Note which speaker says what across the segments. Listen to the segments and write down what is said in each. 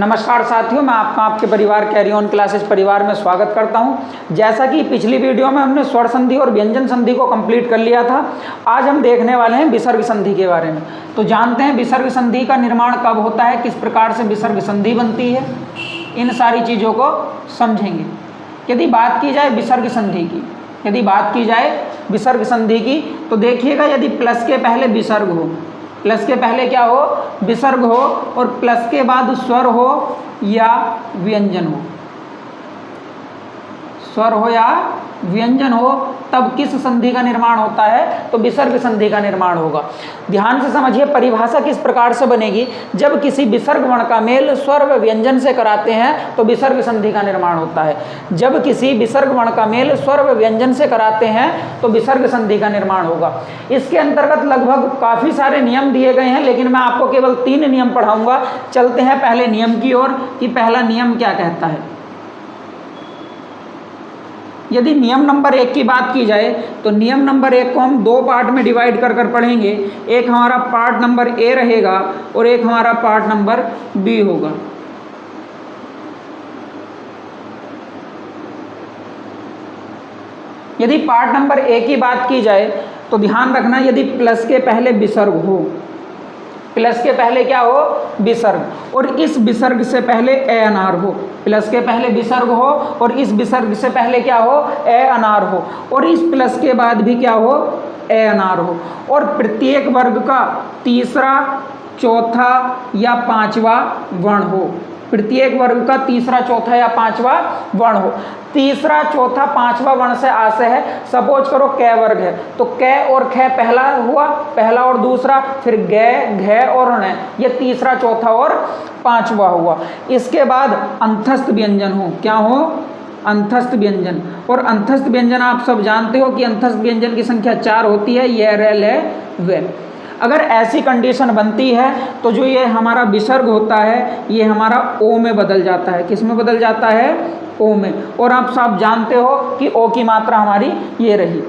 Speaker 1: नमस्कार साथियों, मैं आपके परिवार कैरी ऑन क्लासेस परिवार में स्वागत करता हूं। जैसा कि पिछली वीडियो में हमने स्वर संधि और व्यंजन संधि को कंप्लीट कर लिया था, आज हम देखने वाले हैं विसर्ग संधि के बारे में। तो जानते हैं विसर्ग संधि का निर्माण कब होता है, किस प्रकार से विसर्ग संधि बनती है, इन सारी चीज़ों को समझेंगे। यदि बात की जाए विसर्ग संधि की, तो देखिएगा, यदि प्लस के पहले विसर्ग हो, प्लस के पहले क्या हो, विसर्ग हो, और प्लस के बाद स्वर हो या व्यंजन हो, स्वर हो या व्यंजन हो, तब किस संधि का निर्माण होता है, तो विसर्ग संधि का निर्माण होगा। ध्यान से समझिए, परिभाषा किस प्रकार से बनेगी। जब किसी विसर्ग वर्ण का मेल स्वर व व्यंजन से कराते हैं तो विसर्ग संधि का निर्माण होता है। जब किसी विसर्ग वर्ण का मेल स्वर व व्यंजन से कराते हैं तो विसर्ग संधि का निर्माण होगा। इसके अंतर्गत लगभग काफ़ी सारे नियम दिए गए हैं, लेकिन मैं आपको केवल 3 नियम पढ़ाऊंगा। चलते हैं पहले नियम की ओर कि पहला नियम क्या कहता है। यदि नियम नंबर 1 की बात की जाए तो नियम नंबर 1 को हम 2 पार्ट में डिवाइड कर पढ़ेंगे। एक हमारा पार्ट नंबर ए रहेगा और एक हमारा पार्ट नंबर बी होगा। यदि पार्ट नंबर ए की बात की जाए तो ध्यान रखना, यदि प्लस के पहले विसर्ग हो, प्लस के पहले क्या हो, विसर्ग, और इस विसर्ग से पहले ए अनार हो, प्लस के पहले विसर्ग हो और इस विसर्ग से पहले क्या हो, ए अनार हो, और इस प्लस के बाद भी क्या हो, ए अनार हो, और प्रत्येक वर्ग का तीसरा, चौथा या पांचवा वर्ण हो, प्रत्येक वर्ग का तीसरा, चौथा या पांचवा वर्ण हो। तीसरा, चौथा, पांचवा वर्ण से आशय है, सपोज करो कै वर्ग है तो कै और ख पहला हुआ, पहला और दूसरा, फिर गै, घै और ण, ये तीसरा, चौथा और पांचवा हुआ। इसके बाद अंतस्थ व्यंजन हो, क्या हो, अंतस्थ व्यंजन। और अंतस्थ व्यंजन आप सब जानते हो कि अंतस्थ व्यंजन की संख्या 4 होती है, यह, रे, ले, वे। अगर ऐसी कंडीशन बनती है तो जो ये हमारा विसर्ग होता है ये हमारा ओ में बदल जाता है। किस में बदल जाता है, ओ में। और आप सब जानते हो कि ओ की मात्रा हमारी ये रही।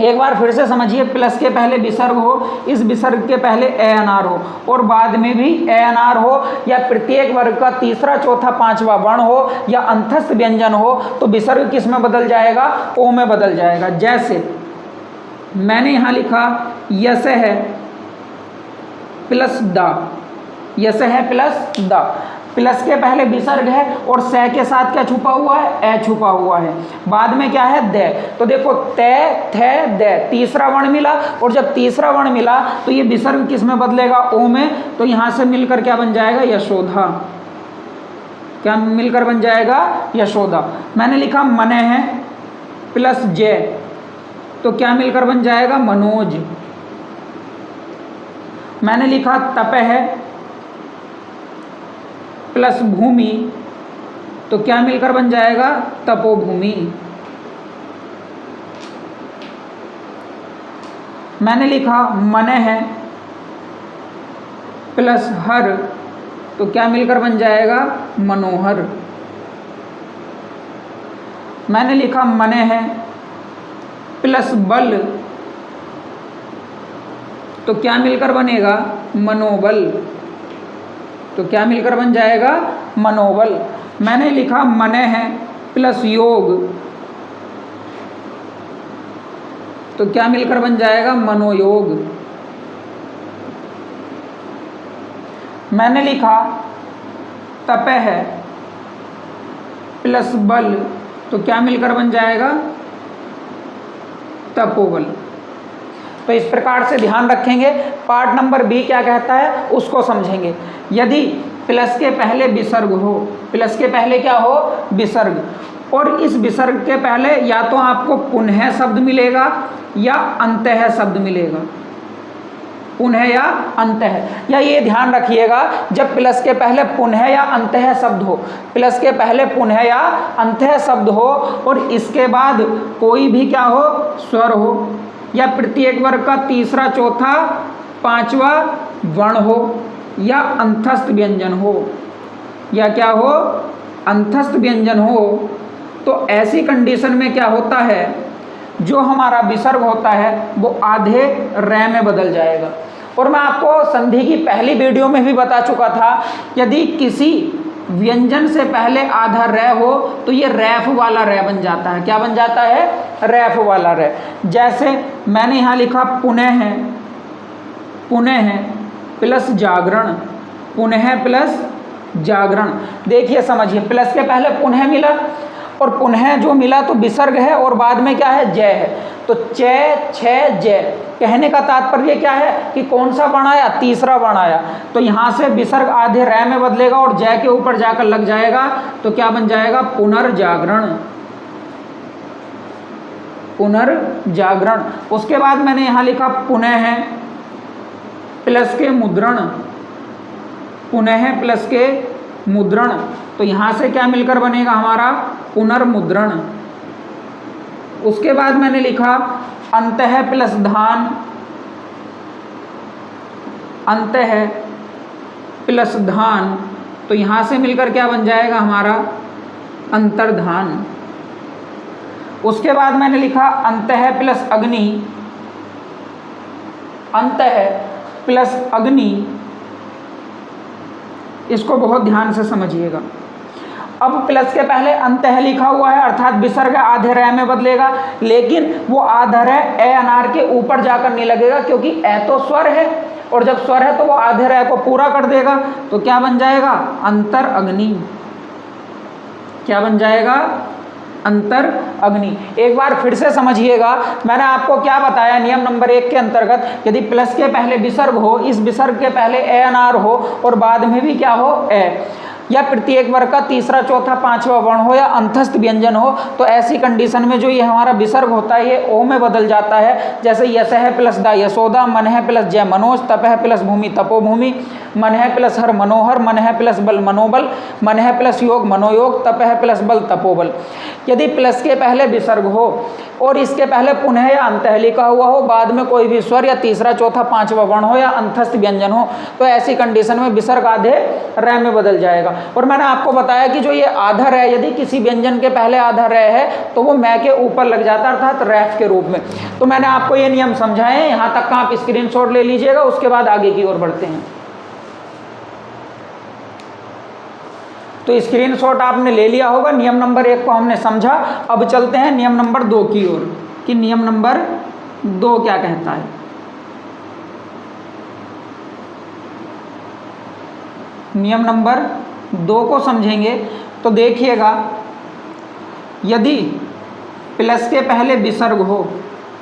Speaker 1: एक बार फिर से समझिए, प्लस के पहले विसर्ग हो, इस विसर्ग के पहले ए अनार हो और बाद में भी ए अनार हो, या प्रत्येक वर्ग का तीसरा, चौथा, पांचवा वर्ण हो, या अंतस्थ व्यंजन हो, तो विसर्ग किस में बदल जाएगा, ओ में बदल जाएगा। जैसे मैंने यहाँ लिखा यस है प्लस द, यस है प्लस द, प्लस के पहले विसर्ग है और से के साथ क्या छुपा हुआ है, ए छुपा हुआ है, बाद में क्या है, दे। तो देखो ते, थे, दे, तीसरा वर्ण मिला, और जब तीसरा वर्ण मिला तो ये विसर्ग किस में बदलेगा, ओ में। तो यहाँ से मिलकर क्या बन जाएगा, यशोदा। क्या मिलकर बन जाएगा, यशोदा। मैंने लिखा मने है प्लस जे, तो क्या मिलकर बन जाएगा, मनोज। मैंने लिखा तप है प्लस भूमि, तो क्या मिलकर बन जाएगा, तपोभूमि। मैंने लिखा मन है प्लस हर, तो क्या मिलकर बन जाएगा, मनोहर। मैंने लिखा मने है प्लस बल, तो क्या मिलकर बनेगा, मनोबल। तो क्या मिलकर बन जाएगा, मनोबल। मैंने लिखा मने है प्लस योग, तो क्या मिलकर बन जाएगा, मनोयोग। मैंने लिखा तप है प्लस बल, तो क्या मिलकर बन जाएगा, तपोबल। तो इस प्रकार से ध्यान रखेंगे। पार्ट नंबर बी क्या कहता है उसको समझेंगे। यदि प्लस के पहले विसर्ग हो, प्लस के पहले क्या हो, विसर्ग, और इस विसर्ग के पहले या तो आपको पुनः शब्द मिलेगा या अंतः शब्द मिलेगा, पुनः या अंतः। या ये ध्यान रखिएगा, जब प्लस के पहले पुनः या अंतः शब्द हो, प्लस के पहले पुनः या अंतः शब्द हो और इसके बाद कोई भी क्या हो, स्वर हो, या प्रत्येक वर्ग का तीसरा, चौथा, पांचवा वर्ण हो, या अंतस्थ व्यंजन हो, या क्या हो, अंतस्थ व्यंजन हो, तो ऐसी कंडीशन में क्या होता है, जो हमारा विसर्ग होता है वो आधे रे में बदल जाएगा। और मैं आपको संधि की पहली वीडियो में भी बता चुका था, यदि किसी व्यंजन से पहले आधा रै हो तो ये रैफ वाला रै बन जाता है। क्या बन जाता है? रैफ वाला रै। जैसे मैंने यहाँ लिखा पुनः है, पुनः है प्लस जागरण, पुनः प्लस जागरण। देखिए समझिए, प्लस के पहले पुनः मिला और पुनः जो मिला तो विसर्ग है और बाद में क्या है? जय है। तो च छ जय। कहने का तात्पर्य क्या है कि कौन सा वर्ण आया? तीसरा वर्ण आया। तो यहाँ से विसर्ग आधे रै में बदलेगा और जय के ऊपर जाकर लग जाएगा तो क्या बन जाएगा? पुनर्जागरण, पुनर्जागरण। उसके बाद मैंने यहाँ लिखा पुनः है प्लस के मुद्रण, पुनः प्लस के मुद्रण। तो यहाँ से क्या मिलकर बनेगा हमारा? पुनर्मुद्रण। उसके बाद मैंने लिखा अंतः प्लस धान, अंतः प्लस धान। तो यहाँ से मिलकर क्या बन जाएगा हमारा? अंतर्धान। उसके बाद मैंने लिखा अंतः प्लस अग्नि, अंतः प्लस अग्नि। इसको बहुत ध्यान से समझिएगा। अब प्लस के पहले अंतः लिखा हुआ है अर्थात विसर्ग आधे रै में बदलेगा, लेकिन वो आधा रै ए अनार के ऊपर जाकर नहीं लगेगा क्योंकि ए तो स्वर है और जब स्वर है तो वो आधे रै को पूरा कर देगा। तो क्या बन जाएगा? अंतर अग्नि। क्या बन जाएगा? अंतर अग्नि। एक बार फिर से समझिएगा, मैंने आपको क्या बताया नियम नंबर 1 के अंतर्गत, यदि प्लस के पहले विसर्ग हो, इस विसर्ग के पहले ए अनार हो और बाद में भी क्या हो? ए, या प्रत्येक वर्ग का तीसरा चौथा पांचवा वर्ण हो या अंतस्थ व्यंजन हो, तो ऐसी कंडीशन में जो ये हमारा विसर्ग होता है ये ओ में बदल जाता है। जैसे यशः प्लस दा यशोदा, मनः प्लस जय मनोज, तपः प्लस भूमि तपोभूमि, मनः प्लस हर मनोहर, मनः प्लस बल मनोबल, मनः प्लस योग मनोयोग, तपः प्लस बल तपोबल। यदि प्लस के पहले विसर्ग हो और इसके पहले पुनः या अंतः लिखा हुआ हो, बाद में कोई भी स्वर या तीसरा चौथा पांचवा वर्ण हो या अंतस्थ व्यंजन हो, तो ऐसी कंडीशन में विसर्ग आधे रै में बदल जाएगा। और मैंने आपको बताया कि जो ये आधा रै यदि किसी व्यंजन के पहले आधा रै है तो वो मै के ऊपर लग जाता है अर्थात रैफ के रूप में। तो मैंने आपको ये नियम समझाए, यहाँ तक का आप स्क्रीनशॉट ले लीजिएगा, उसके बाद आगे की ओर बढ़ते हैं। तो स्क्रीनशॉट आपने ले लिया होगा, नियम नंबर 1 को हमने समझा। अब चलते हैं नियम नंबर 2 की ओर कि नियम नंबर 2 क्या कहता है। नियम नंबर 2 को समझेंगे तो देखिएगा, यदि प्लस के पहले विसर्ग हो,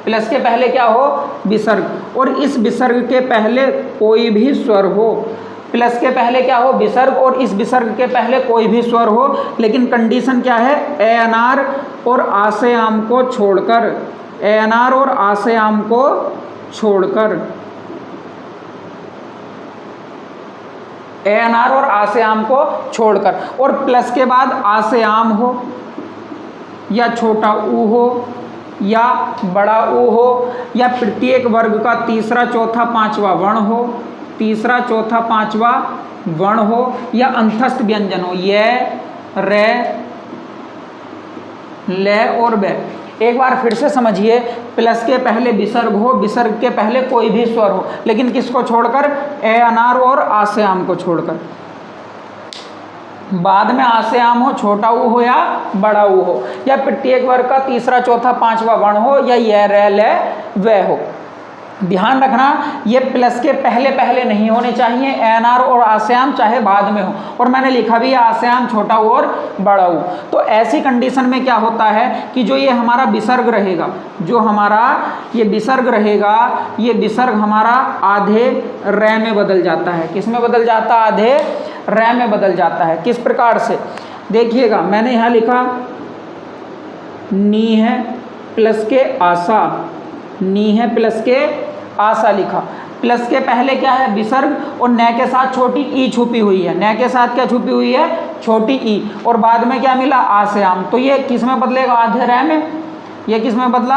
Speaker 1: प्लस के पहले क्या हो? विसर्ग, और इस विसर्ग के पहले कोई भी स्वर हो, प्लस के पहले क्या हो? विसर्ग, और इस विसर्ग के पहले कोई भी स्वर हो, लेकिन कंडीशन क्या है? ए अनार और आ से आम को छोड़कर, ए अनार और आ से आम को छोड़कर, ए अनार और आ से आम को छोड़कर, और प्लस के बाद आ से आम हो या छोटा ऊ हो या बड़ा ऊ हो या प्रत्येक वर्ग का तीसरा चौथा पांचवा वर्ण हो, तीसरा चौथा पांचवा वर्ण हो या अंतस्थ व्यंजन हो, ये रे ले और बे। एक बार फिर से समझिए, प्लस के पहले विसर्ग हो, विसर्ग के पहले कोई भी स्वर हो, लेकिन किसको छोड़कर? ए अनार और आ से आम को छोड़कर। बाद में आ से आम हो, छोटा ऊ हो या बड़ा ऊ हो, या प्रत्येक वर्ग का तीसरा चौथा पांचवा वर्ण हो, या ये रे ले वे हो। ध्यान रखना, ये प्लस के पहले पहले नहीं होने चाहिए, एन आर और आस्याम चाहे बाद में हो, और मैंने लिखा भी है आस्याम छोटा ऊ और बड़ा ऊ। तो ऐसी कंडीशन में क्या होता है कि जो ये हमारा विसर्ग रहेगा, जो हमारा ये विसर्ग रहेगा, ये विसर्ग हमारा आधे रै में बदल जाता है। किस में बदल जाता है? आधे रै में बदल जाता है। किस प्रकार से? देखिएगा, मैंने यहाँ लिखा नी है प्लस के आशा, नी है प्लस के आशा लिखा। प्लस के पहले क्या है? विसर्ग, और न के साथ छोटी ई छुपी हुई है। न के साथ क्या छुपी हुई है? छोटी ई, और बाद में क्या मिला? आस्याम। तो ये किस में बदलेगा? आधे रै में। ये किस में बदला?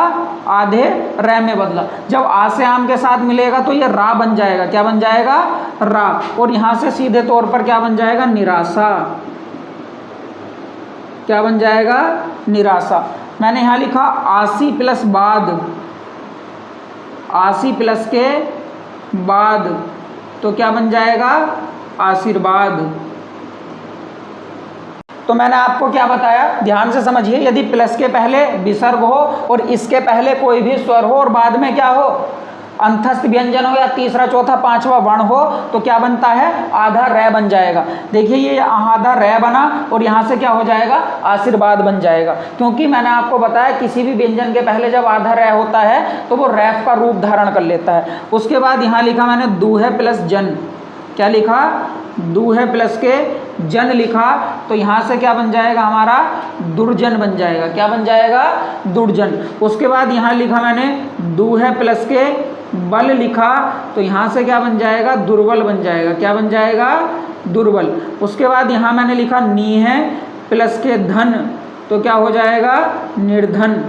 Speaker 1: आधे रै में बदला। जब आस्याम के साथ मिलेगा तो ये रा बन जाएगा। क्या बन जाएगा? रा। और यहाँ से सीधे तौर पर क्या बन जाएगा? निराशा। क्या बन जाएगा? निराशा। मैंने यहाँ लिखा आसी प्लस बाद, आसी प्लस के बाद, तो क्या बन जाएगा? आशीर्वाद। तो मैंने आपको क्या बताया, ध्यान से समझिए, यदि प्लस के पहले विसर्ग हो और इसके पहले कोई भी स्वर हो और बाद में क्या हो, अंतस्थ व्यंजन हो या तीसरा चौथा पांचवा वर्ण हो, तो क्या बनता है, आधा रै बन जाएगा। देखिए ये आधा रै बना और यहाँ से क्या हो जाएगा, आशीर्वाद बन जाएगा, क्योंकि मैंने आपको बताया किसी भी व्यंजन के पहले जब आधा रै होता है तो वो रैफ का रूप धारण कर लेता है। उसके बाद यहाँ लिखा मैंने दूहे प्लस जन, क्या लिखा, दूहे प्लस के जन लिखा, तो यहाँ से क्या बन जाएगा हमारा, दुर्जन बन जाएगा। क्या बन जाएगा, दुर्जन। उसके बाद यहाँ लिखा मैंने दूहे प्लस के बल लिखा, तो यहाँ से क्या बन जाएगा, दुर्बल बन जाएगा। क्या बन जाएगा, दुर्बल। उसके बाद यहाँ मैंने लिखा नीहे प्लस के धन, तो क्या हो जाएगा, निर्धन।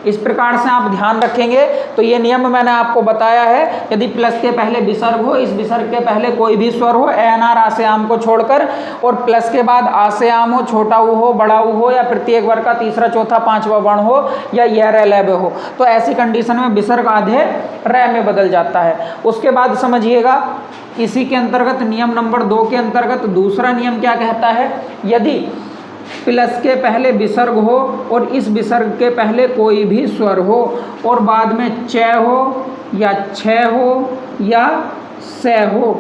Speaker 1: इस प्रकार से आप ध्यान रखेंगे। तो ये नियम मैंने आपको बताया है, यदि प्लस के पहले विसर्ग हो, इस विसर्ग के पहले कोई भी स्वर हो एनआर आसेआम को छोड़कर, और प्लस के बाद आसेआम हो, छोटा ऊ हो, बड़ा ऊ हो, या प्रत्येक वर्ग का तीसरा चौथा पांचवा वर्ण हो, या य लैब हो, तो ऐसी कंडीशन में विसर्ग आधे रै में बदल जाता है। उसके बाद समझिएगा, इसी के अंतर्गत नियम नंबर 2 के अंतर्गत दूसरा नियम क्या कहता है, यदि प्लस के पहले विसर्ग हो और इस विसर्ग के पहले कोई भी स्वर हो और बाद में च हो या छ हो या स हो,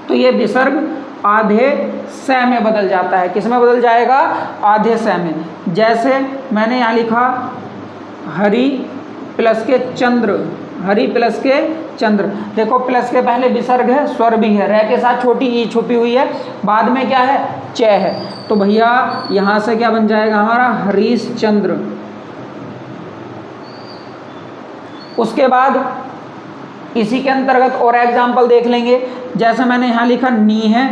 Speaker 1: तो ये विसर्ग आधे स में बदल जाता है। किस में बदल जाएगा, आधे स में। जैसे मैंने यहाँ लिखा हरि प्लस के चंद्र, हरि प्लस के चंद्र। देखो प्लस के पहले विसर्ग है, स्वर भी है, रै के साथ छोटी ई छुपी हुई है, बाद में क्या है, च है, तो भैया यहाँ से क्या बन जाएगा हमारा, हरीश चंद्र। उसके बाद इसी के अंतर्गत और एग्जाम्पल देख लेंगे। जैसे मैंने यहाँ लिखा नी है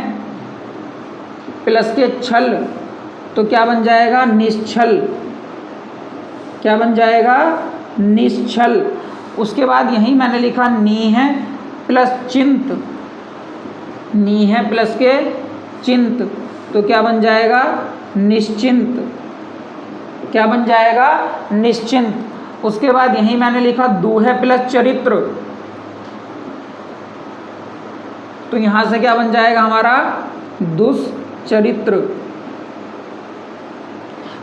Speaker 1: प्लस के छल, तो क्या बन जाएगा, निश्छल। क्या बन जाएगा, निश्छल। उसके बाद यहीं मैंने लिखा नी है प्लस चिंत, नी है प्लस के चिंत, तो क्या बन जाएगा, निश्चिंत। क्या बन जाएगा, निश्चिंत। उसके बाद यहीं मैंने लिखा दूहे प्लस चरित्र, तो यहाँ से क्या बन जाएगा हमारा, दुष्चरित्र।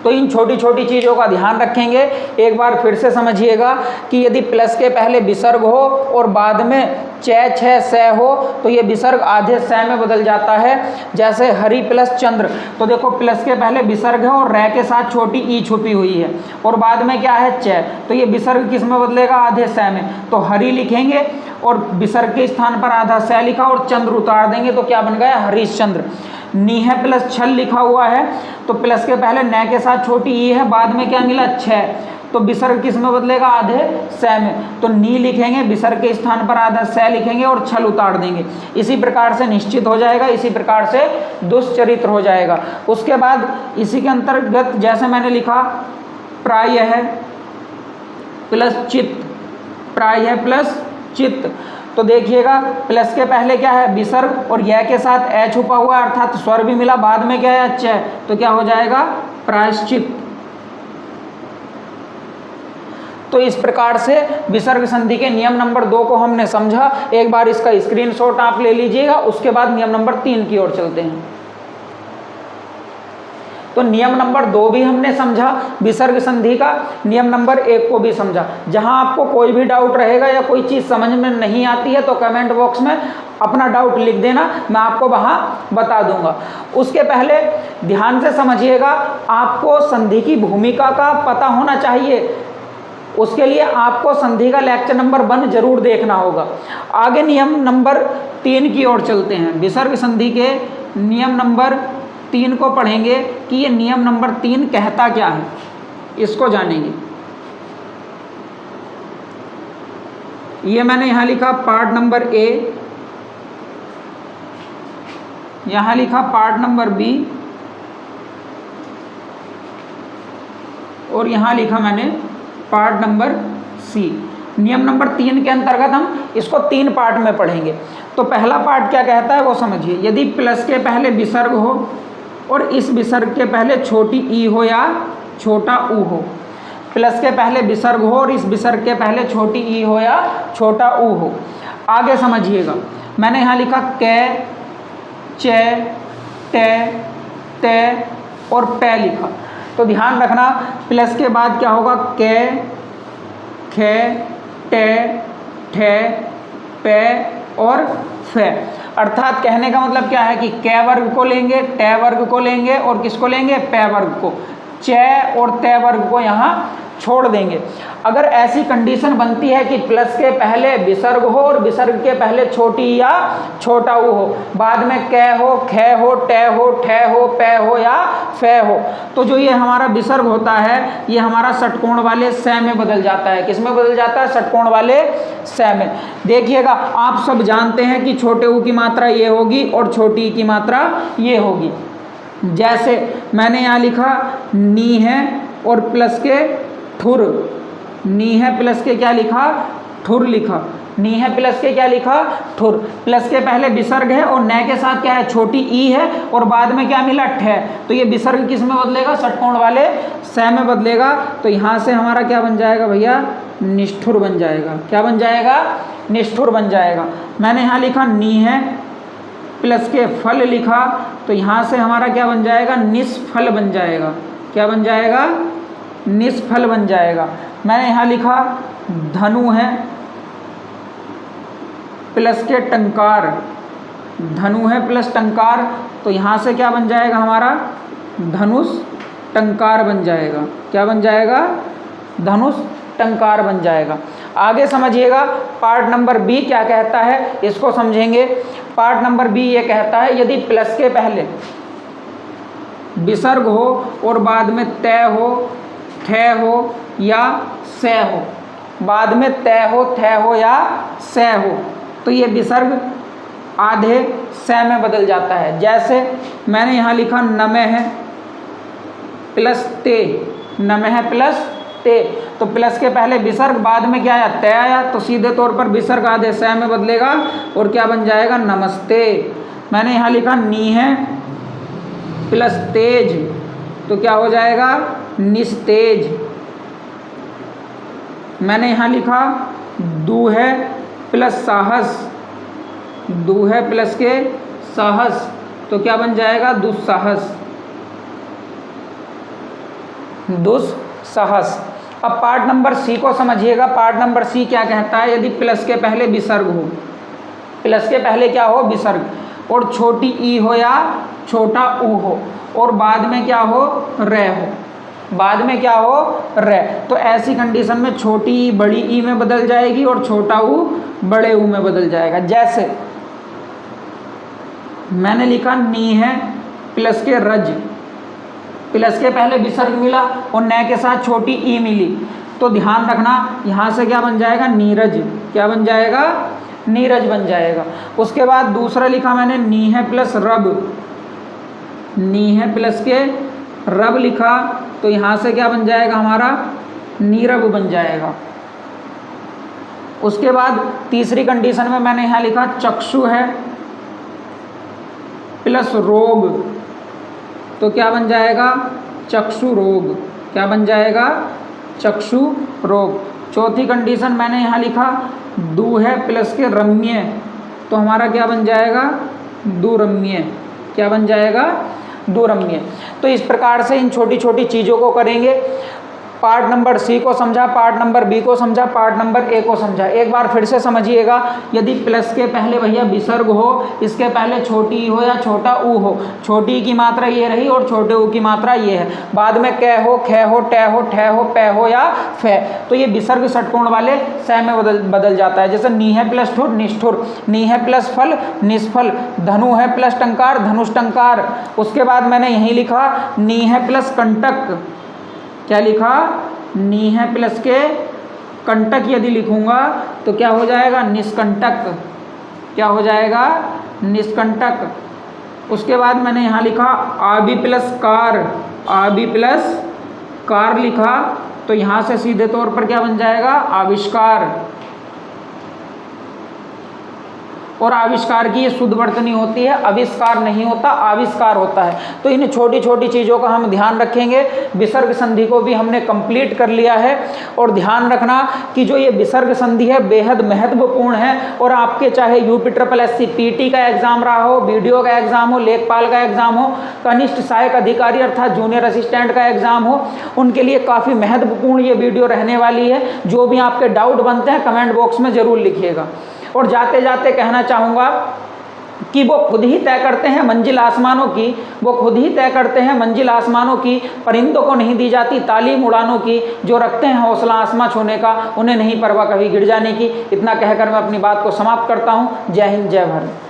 Speaker 1: तो इन छोटी छोटी चीज़ों का ध्यान रखेंगे। एक बार फिर से समझिएगा कि यदि प्लस के पहले विसर्ग हो और बाद में च छ स हो, तो ये विसर्ग आधे स में बदल जाता है। जैसे हरि प्लस चंद्र, तो देखो प्लस के पहले विसर्ग है और रै के साथ छोटी ई छुपी हुई है, और बाद में क्या है, च, तो ये विसर्ग किस में बदलेगा, आधे स में। तो हरि लिखेंगे और विसर्ग के स्थान पर आधा स लिखा और चंद्र उतार देंगे, तो क्या बन गया, हरिश्चंद्र। नी है प्लस छल लिखा हुआ है, तो प्लस के पहले न के साथ छोटी ई है, बाद में क्या मिला, छ, तो विसर्ग किस में बदलेगा, आधे स में। तो नी लिखेंगे, विसर्ग के स्थान पर आधा स लिखेंगे और छल उतार देंगे। इसी प्रकार से निश्चित हो जाएगा, इसी प्रकार से दुष्चरित्र हो जाएगा। उसके बाद इसी के अंतर्गत जैसे मैंने लिखा प्राय है प्लस चित्त, प्राय है प्लस चित्त, तो देखिएगा प्लस के पहले क्या है, विसर्ग और यह के साथ ए छुपा हुआ है, अर्थात स्वर भी मिला, बाद में क्या है, च, तो क्या हो जाएगा, प्रायश्चित। तो इस प्रकार से विसर्ग संधि के नियम नंबर 2 को हमने समझा। एक बार इसका स्क्रीनशॉट आप ले लीजिएगा। उसके बाद नियम नंबर 3 की ओर चलते हैं। तो नियम नंबर 2 भी हमने समझा विसर्ग संधि का, नियम नंबर 1 को भी समझा। जहां आपको कोई भी डाउट रहेगा या कोई चीज़ समझ में नहीं आती है तो कमेंट बॉक्स में अपना डाउट लिख देना, मैं आपको वहां बता दूंगा। उसके पहले ध्यान से समझिएगा, आपको संधि की भूमिका का पता होना चाहिए। उसके लिए आपको संधि का लेक्चर नंबर 1 जरूर देखना होगा। आगे नियम नंबर 3 की ओर चलते हैं। विसर्ग संधि के नियम नंबर 3 को पढ़ेंगे कि ये नियम नंबर 3 कहता क्या है, इसको जानेंगे। ये मैंने यहाँ लिखा पार्ट नंबर ए, यहाँ लिखा पार्ट नंबर बी, और यहाँ लिखा मैंने पार्ट नंबर सी। नियम नंबर 3 के अंतर्गत हम इसको 3 पार्ट में पढ़ेंगे। तो पहला पार्ट क्या कहता है वो समझिए। यदि प्लस के पहले विसर्ग हो और इस विसर्ग के पहले छोटी ई हो या छोटा ऊ हो, प्लस के पहले विसर्ग हो और इस विसर्ग के पहले छोटी ई हो या छोटा ऊ हो। आगे समझिएगा, मैंने यहाँ लिखा कै चे, टे, ते और पे लिखा। तो ध्यान रखना प्लस के बाद क्या होगा, के, खे, टे, ठे, पे और फे। अर्थात कहने का मतलब क्या है कि कै वर्ग को लेंगे, टे वर्ग को लेंगे और किसको लेंगे, पे वर्ग को, चे और ते वर्ग को यहाँ छोड़ देंगे। अगर ऐसी कंडीशन बनती है कि प्लस के पहले विसर्ग हो और विसर्ग के पहले छोटी या छोटा ऊ हो, बाद में कै हो, खे हो, टे हो, ठे हो, पे हो या फे हो, तो जो ये हमारा विसर्ग होता है ये हमारा षटकोण वाले से में बदल जाता है। किस में बदल जाता है, षटकोण वाले से में। देखिएगा आप सब जानते हैं कि छोटे ऊ की मात्रा ये होगी और छोटी ई की मात्रा ये होगी। जैसे मैंने यहाँ लिखा नी है और प्लस के ठुर, नी है प्लस के क्या लिखा, ठुर लिखा, नी है प्लस के क्या लिखा, ठुर। प्लस के पहले विसर्ग है और न के साथ क्या है, छोटी ई है और बाद में क्या मिला, ठे। तो ये विसर्ग किस में बदलेगा, षटकोण वाले से में बदलेगा। तो यहाँ से हमारा क्या बन जाएगा भैया, निष्ठुर बन जाएगा। क्या बन जाएगा, निष्ठुर बन जाएगा। मैंने यहाँ लिखा नी है प्लस के फल लिखा, तो यहाँ से हमारा क्या बन जाएगा, निष्फल बन जाएगा। क्या बन जाएगा, निष्फल बन जाएगा। मैंने यहाँ लिखा धनु है प्लस के टंकार, धनु है प्लस टंकार, तो यहाँ से क्या बन जाएगा हमारा, धनुष टंकार बन जाएगा। क्या बन जाएगा, धनुष टंकार बन जाएगा। आगे समझिएगा पार्ट नंबर बी क्या कहता है, इसको समझेंगे। पार्ट नंबर बी ये कहता है यदि प्लस के पहले विसर्ग हो और बाद में तय हो, थे हो या से हो, बाद में तय हो, थे हो या से हो, तो ये विसर्ग आधे से में बदल जाता है। जैसे मैंने यहाँ लिखा नमे है प्लस ते, नमे है प्लस ते, तो प्लस के पहले विसर्ग बाद में क्या आया, तय आया, तो सीधे तौर पर विसर्ग आधे से में बदलेगा और क्या बन जाएगा, नमस्ते। मैंने यहाँ लिखा नी है प्लस तेज, तो क्या हो जाएगा, निस्तेज। मैंने यहाँ लिखा दू है प्लस साहस, दू है प्लस के साहस, तो क्या बन जाएगा, दुस्साहस, दुस्साहस। अब पार्ट नंबर सी को समझिएगा। पार्ट नंबर सी क्या कहता है, यदि प्लस के पहले विसर्ग हो, प्लस के पहले क्या हो, विसर्ग, और छोटी ई हो या छोटा ऊ हो और बाद में क्या हो, रे हो, बाद में क्या हो, रे, तो ऐसी कंडीशन में छोटी ई बड़ी ई में बदल जाएगी और छोटा ऊ बड़े ऊ में बदल जाएगा। जैसे मैंने लिखा नी है प्लस के रज, प्लस के पहले विसर्ग मिला और न के साथ छोटी ई मिली, तो ध्यान रखना यहाँ से क्या बन जाएगा, नीरज। क्या बन जाएगा, नीरज बन जाएगा। उसके बाद दूसरा लिखा मैंने नी है प्लस रब, नी है प्लस के रब लिखा, तो यहाँ से क्या बन जाएगा हमारा, नीरब बन जाएगा। उसके बाद तीसरी कंडीशन में मैंने यहाँ लिखा चक्षु है प्लस रोग, तो क्या बन जाएगा, चक्षु रोग। क्या बन जाएगा, चक्षु रोग। चौथी कंडीशन मैंने यहाँ लिखा दू है प्लस के रम्य, तो हमारा क्या बन जाएगा, दुरम्य। क्या बन जाएगा, दुरम्य। तो इस प्रकार से इन छोटी छोटी चीज़ों को करेंगे। पार्ट नंबर सी को समझा, पार्ट नंबर बी को समझा, पार्ट नंबर ए को समझा। एक बार फिर से समझिएगा, यदि प्लस के पहले भैया विसर्ग हो, इसके पहले छोटी ई हो या छोटा ऊ हो, छोटी ई की मात्रा ये रही और छोटे ऊ की मात्रा ये है, बाद में कै हो, खे हो, टे हो, ठे हो, पे हो या फे, तो ये विसर्ग षटकोण वाले से में बदल जाता है। जैसे नी है प्लस ठुर, निष्ठुर, नी है प्लस फल, निष्फल, धनु है प्लस टंकार, धनुष टंकार। उसके बाद मैंने यहीं लिखा नी है प्लस कंटक, क्या लिखा, नी है प्लस के कंटक, यदि लिखूंगा तो क्या हो जाएगा, निष्कंटक। क्या हो जाएगा, निष्कंटक। उसके बाद मैंने यहाँ लिखा आबी प्लस कार, आबी प्लस कार लिखा, तो यहाँ से सीधे तौर पर क्या बन जाएगा, आविष्कार। और आविष्कार की ये शुद्ध वर्तनी होती है, आविष्कार नहीं होता, आविष्कार होता है। तो इन छोटी छोटी चीज़ों का हम ध्यान रखेंगे। विसर्ग संधि को भी हमने कंप्लीट कर लिया है। और ध्यान रखना कि जो ये विसर्ग संधि है बेहद महत्वपूर्ण है, और आपके चाहे UPSSC PT का एग्जाम रहा हो, BDO का एग्जाम हो, लेखपाल का एग्जाम हो, कनिष्ठ सहायक अधिकारी अर्थात जूनियर असिस्टेंट का एग्जाम हो, उनके लिए काफ़ी महत्वपूर्ण ये वीडियो रहने वाली है। जो भी आपके डाउट बनते हैं कमेंट बॉक्स में ज़रूर लिखिएगा। और जाते जाते कहना चाहूँगा कि वो खुद ही तय करते हैं मंजिल आसमानों की, वो खुद ही तय करते हैं मंजिल आसमानों की, परिंदों को नहीं दी जाती तालीम उड़ानों की, जो रखते हैं हौसला आसमां छूने का, उन्हें नहीं परवाह कभी गिर जाने की। इतना कहकर मैं अपनी बात को समाप्त करता हूँ। जय हिंद, जय भारत।